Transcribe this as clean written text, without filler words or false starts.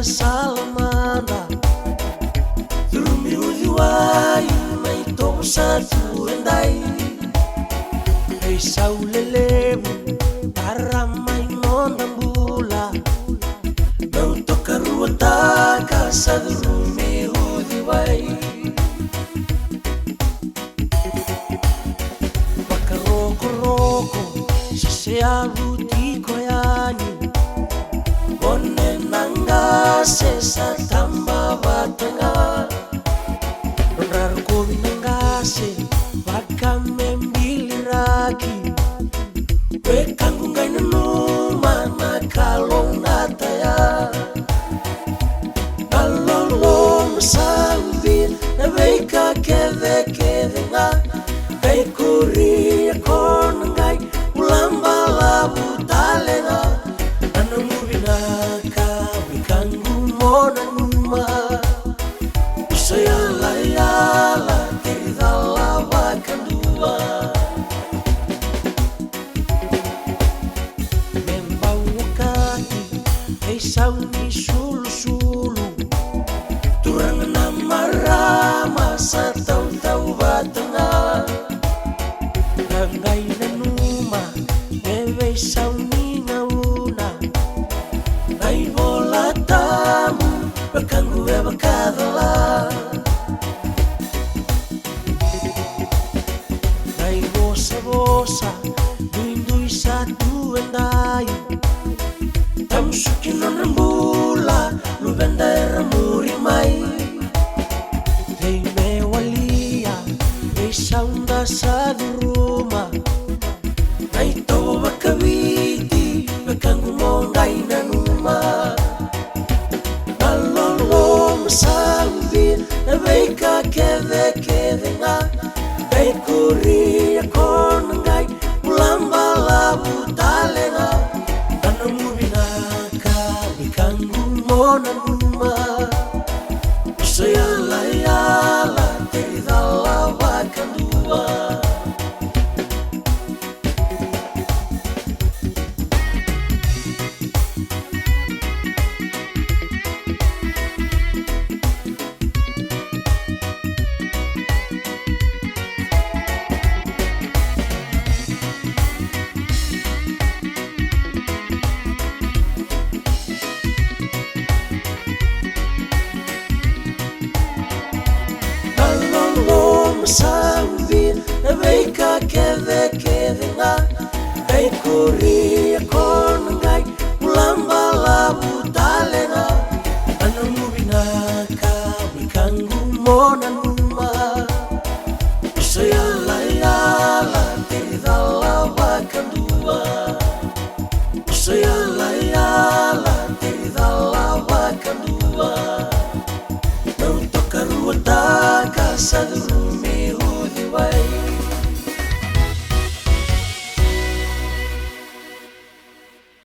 salamanda Durumiuliwai maitosatu endai Hei saulelemu paramai nondambula Nautoka ruataka sadurumiuliwai Wakaroko-roko sasearutiko yani Mone nangase satamba batanga Nonrarukovi nangase wakamembiliraki Wekangungai nanuma nakalongataya Nalolom sambir naveika keve-kevenga Kaikuria konangai ulambala butalenga Anamubinaka wikangu mona numa Usayala-yala teridala wakandua Membau wakati hei sauni sulu-sulu Turangan namarama sa tau-tau batanga Rangai nanuma mewe sauni ngauna Nai bola tamu bakanggu bakadala Nai bosa-bosa duindui satu endai Tamsuki nonambula lubendera murimai Hei mewalia hei saunda saduruma Nai tau bakawiti bakanggu mongai nanuma Nalolom sambir naveika keve-kevenga Kaikuria konangai ulambala butalenga Anamubinaka wikangu mona numa Usayala-yala teridala wakandua Sambir naveika keve-kevenga Kaikuria konangai ulambala butalenga Anamubinaka wikangu mona numa Usayala-yala teridala wakandua Usayala-yala teridala wakandua Nautoka ruataka saduru